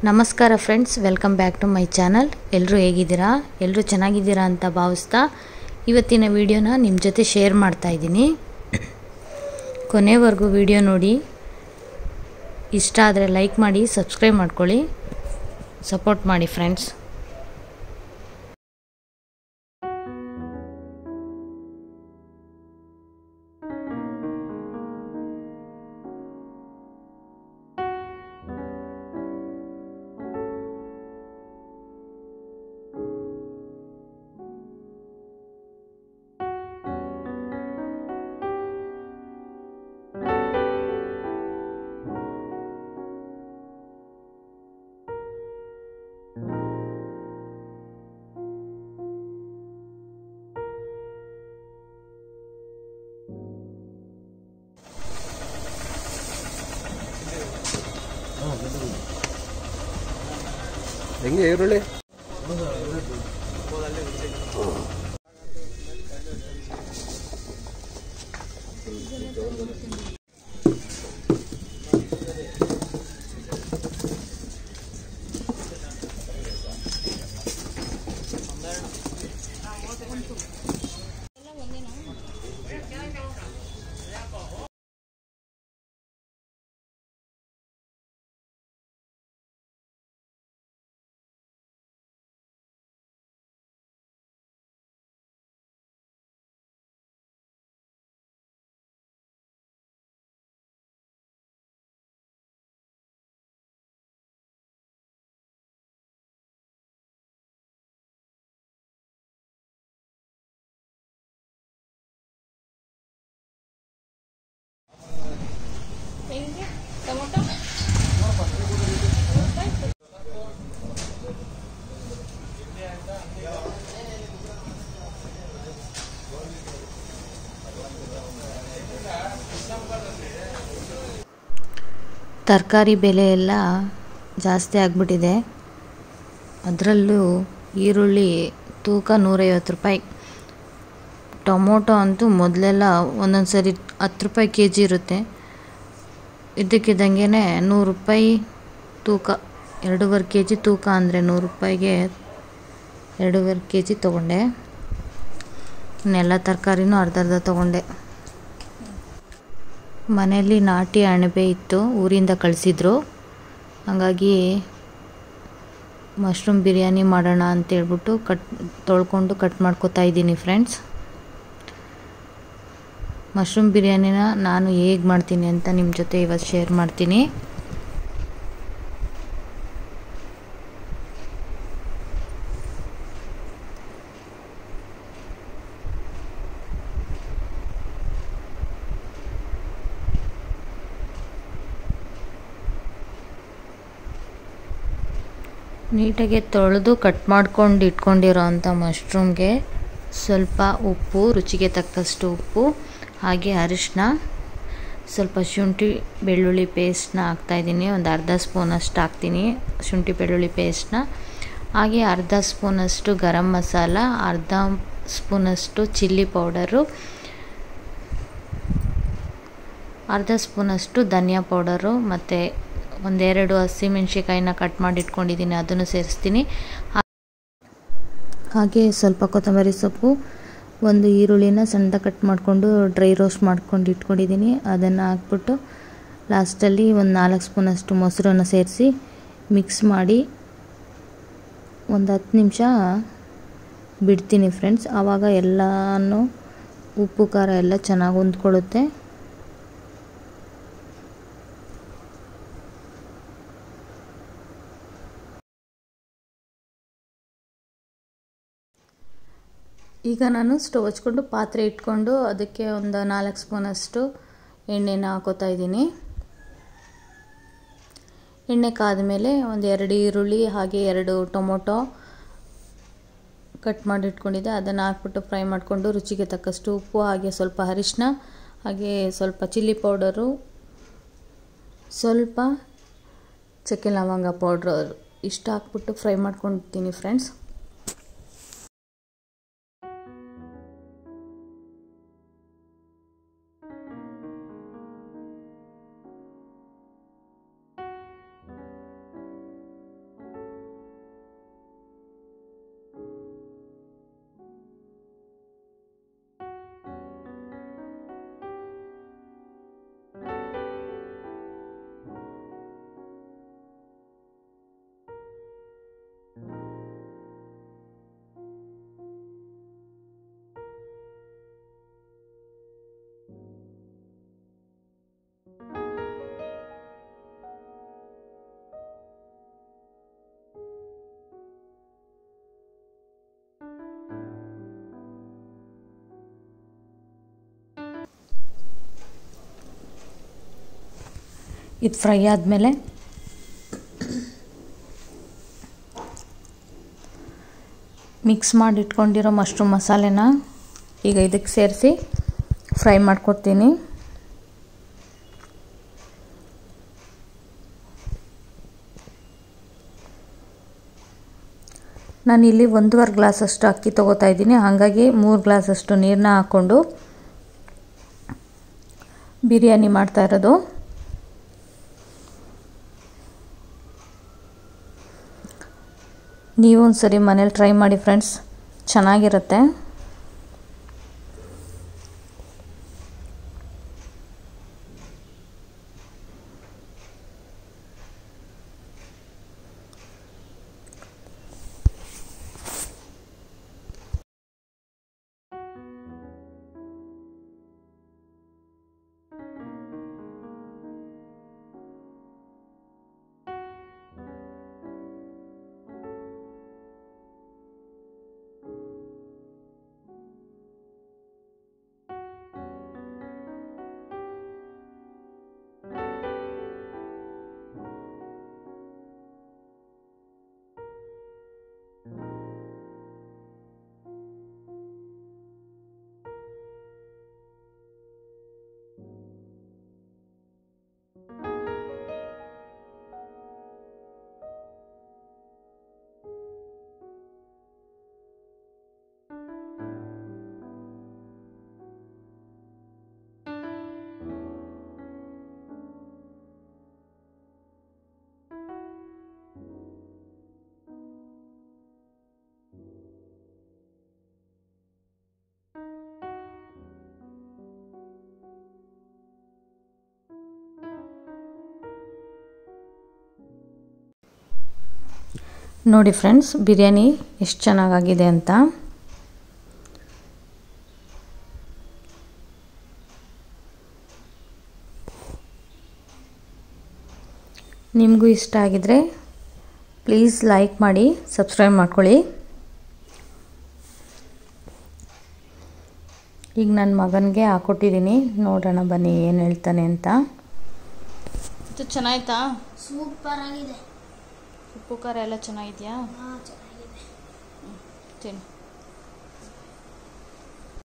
ನಮಸ್ಕಾರ friends, welcome back to my channel. ಎಲ್ಲರೂ ಹೇಗಿದ್ದೀರಾ? ಎಲ್ಲರೂ ಚೆನ್ನಾಗಿದ್ದೀರಾ ಅಂತ ಭಾವಿಸ್ತಾ ಇವತ್ತಿನ ವಿಡಿಯೋನ ನಿಮ್ಮ ಜೊತೆ ಶೇರ್ ಮಾಡ್ತಾ ಇದ್ದೀನಿ. ಕೊನೆವರೆಗೂ ವಿಡಿಯೋ ನೋಡಿ. ಇಷ್ಟ ಆದರೆ ಲೈಕ್ ಮಾಡಿ, ಸಬ್ಸ್ಕ್ರೈಬ್ ಮಾಡ್ಕೊಳ್ಳಿ, ಸಪೋರ್ಟ್ ಮಾಡಿ ಫ್ರೆಂಡ್ಸ್. ಹೆಂಗೆ ಈರುಳ್ಳಿ ತರಕಾರಿ ಬೆಲೆ ಎಲ್ಲ ಜಾಸ್ತಿ ಆಗಿಬಿಟ್ಟಿದೆ. ಅದರಲ್ಲೂ ಈರುಳ್ಳಿ ತೂಕ 150 ರೂಪಾಯಿ. ಟೊಮೊಟೊ ಅಂತೂ ಮೊದಲೆಲ್ಲ ಒಂದೊಂದು ಸರಿ 10 ರೂಪಾಯಿ ಕೆ ಜಿ ಇರುತ್ತೆ. ಇದ್ದಕ್ಕಿದ್ದಂಗೆ 100 ರೂಪಾಯಿ ತೂಕ, 2.5 ಕೆ ಜಿ ತೂಕ ಅಂದರೆ 100 ರೂಪಾಯಿಗೆ 2.5 ಕೆ ಜಿ ತೊಗೊಂಡೆ. ಇನ್ನೆಲ್ಲ ತರಕಾರಿನೂ ಅರ್ಧ ತೊಗೊಂಡೆ. ಮನೆಯಲ್ಲಿ ನಾಟಿ ಅಣಬೆ ಇತ್ತು, ಊರಿಂದ ಕಳಿಸಿದ್ರು. ಹಾಗಾಗಿ ಮಶ್ರೂಮ್ ಬಿರಿಯಾನಿ ಮಾಡೋಣ ಅಂತೇಳ್ಬಿಟ್ಟು ತೊಳ್ಕೊಂಡು ಕಟ್ ಮಾಡ್ಕೊತಾ ಇದ್ದೀನಿ ಫ್ರೆಂಡ್ಸ್. ಮಶ್ರೂಮ್ ಬಿರಿಯಾನಿನ ನಾನು ಹೇಗೆ ಮಾಡ್ತೀನಿ ಅಂತ ನಿಮ್ಮ ಜೊತೆ ಇವತ್ತು ಶೇರ್ ಮಾಡ್ತೀನಿ. ನೀಟಾಗಿ ತೊಳೆದು ಕಟ್ ಮಾಡ್ಕೊಂಡು ಇಟ್ಕೊಂಡಿರೋ ಅಂಥ ಮಶ್ರೂಮ್ಗೆ ಸ್ವಲ್ಪ ಉಪ್ಪು, ರುಚಿಗೆ ತಕ್ಕಷ್ಟು ಉಪ್ಪು, ಹಾಗೆ ಅರಿಶಿನ, ಸ್ವಲ್ಪ ಶುಂಠಿ ಬೆಳ್ಳುಳ್ಳಿ ಪೇಸ್ಟ್ನ ಹಾಕ್ತಾಯಿದ್ದೀನಿ. ಒಂದು ಅರ್ಧ ಸ್ಪೂನಷ್ಟು ಹಾಕ್ತೀನಿ ಶುಂಠಿ ಬೆಳ್ಳುಳ್ಳಿ ಪೇಸ್ಟ್ನ. ಹಾಗೆ ಅರ್ಧ ಸ್ಪೂನಷ್ಟು ಗರಂ ಮಸಾಲ, ಅರ್ಧ ಸ್ಪೂನಷ್ಟು ಚಿಲ್ಲಿ ಪೌಡರು, ಅರ್ಧ ಸ್ಪೂನಷ್ಟು ಧನಿಯಾ ಪೌಡರು, ಮತ್ತು ಒಂದೆರಡು ಹಸಿಮೆಣ್ಸಿಕಾಯಿನ ಕಟ್ ಮಾಡಿ ಇಟ್ಕೊಂಡಿದ್ದೀನಿ, ಅದನ್ನು ಸೇರಿಸ್ತೀನಿ. ಹಾಗೆ ಸ್ವಲ್ಪ ಕೊತ್ತಂಬರಿ ಸೊಪ್ಪು, ಒಂದು ಈರುಳ್ಳಿನ ಸಣ್ಣದಾಗಿ ಕಟ್ ಮಾಡಿಕೊಂಡು ಡ್ರೈ ರೋಸ್ಟ್ ಮಾಡ್ಕೊಂಡು ಇಟ್ಕೊಂಡಿದ್ದೀನಿ, ಅದನ್ನು ಹಾಕ್ಬಿಟ್ಟು ಲಾಸ್ಟಲ್ಲಿ ಒಂದು 4 ಸ್ಪೂನಷ್ಟು ಮೊಸರನ್ನು ಸೇರಿಸಿ ಮಿಕ್ಸ್ ಮಾಡಿ ಒಂದು 10 ನಿಮಿಷ ಬಿಡ್ತೀನಿ ಫ್ರೆಂಡ್ಸ್. ಆವಾಗ ಎಲ್ಲನೂ ಉಪ್ಪು ಖಾರ ಎಲ್ಲ ಚೆನ್ನಾಗಿ ಹೊಂದ್ಕೊಳ್ಳುತ್ತೆ. ಈಗ ನಾನು ಸ್ಟವ್ ಹಚ್ಕೊಂಡು ಪಾತ್ರೆ ಇಟ್ಕೊಂಡು ಅದಕ್ಕೆ ಒಂದು 4 ಸ್ಪೂನಷ್ಟು ಎಣ್ಣೆನ ಹಾಕೋತಾ ಇದ್ದೀನಿ. ಎಣ್ಣೆ ಕಾದ್ಮೇಲೆ ಒಂದು 2 ಈರುಳ್ಳಿ ಹಾಗೆ 2 ಟೊಮೊಟೊ ಕಟ್ ಮಾಡಿ ಇಟ್ಕೊಂಡಿದ್ದೆ, ಅದನ್ನು ಹಾಕ್ಬಿಟ್ಟು ಫ್ರೈ ಮಾಡಿಕೊಂಡು ರುಚಿಗೆ ತಕ್ಕಷ್ಟು ಉಪ್ಪು, ಹಾಗೆ ಸ್ವಲ್ಪ ಅರಿಶಿನ, ಹಾಗೆ ಸ್ವಲ್ಪ ಚಿಲ್ಲಿ ಪೌಡರು, ಸ್ವಲ್ಪ ಚಕ್ಕೆ ಲವಂಗ ಪೌಡ್ರು, ಇಷ್ಟು ಹಾಕ್ಬಿಟ್ಟು ಫ್ರೈ ಮಾಡ್ಕೊಳ್ತೀನಿ ಫ್ರೆಂಡ್ಸ್. ಇದು ಫ್ರೈ ಆದಮೇಲೆ ಮಿಕ್ಸ್ ಮಾಡಿ ಇಟ್ಕೊಂಡಿರೋ ಮಶ್ರೂಮ್ ಮಸಾಲೆನ ಈಗ ಇದಕ್ಕೆ ಸೇರಿಸಿ ಫ್ರೈ ಮಾಡ್ಕೊತೀನಿ. ನಾನಿಲ್ಲಿ 1.5 ಗ್ಲಾಸಷ್ಟು ಅಕ್ಕಿ ತೊಗೋತಾ ಇದ್ದೀನಿ. ಹಾಗಾಗಿ 3 ಗ್ಲಾಸಷ್ಟು ನೀರನ್ನ ಹಾಕ್ಕೊಂಡು ಬಿರಿಯಾನಿ ಮಾಡ್ತಾ ಇರೋದು. ನೀವು ಒಂದ್ಸರಿ ಮನೇಲಿ ಟ್ರೈ ಮಾಡಿ ಫ್ರೆಂಡ್ಸ್, ಚೆನ್ನಾಗಿರುತ್ತೆ. ನೋಡಿ ಫ್ರೆಂಡ್ಸ್, ಬಿರಿಯಾನಿ ಎಷ್ಟು ಚೆನ್ನಾಗಾಗಿದೆ ಅಂತ. ನಿಮಗೂ ಇಷ್ಟ ಆಗಿದ್ರೆ ಪ್ಲೀಸ್ ಲೈಕ್ ಮಾಡಿ, ಸಬ್ಸ್ಕ್ರೈಬ್ ಮಾಡ್ಕೊಳ್ಳಿ. ಈಗ ನನ್ನ ಮಗನಿಗೆ ಹಾಕ್ಕೊಟ್ಟಿದ್ದೀನಿ, ನೋಡೋಣ ಬನ್ನಿ ಏನು ಹೇಳ್ತಾನೆ ಅಂತ. ಇದು ಚೆನ್ನಾಯ್ತಾ? ಸೂಪರ್ ಆಗಿದೆ. ಉಪ್ಪು ಖಾರ ಎಲ್ಲ ಚೆನ್ನಾಗಿದೆಯಾ? ಚೆನ್ನಾಗಿದೆ. ತಿನ್ನು.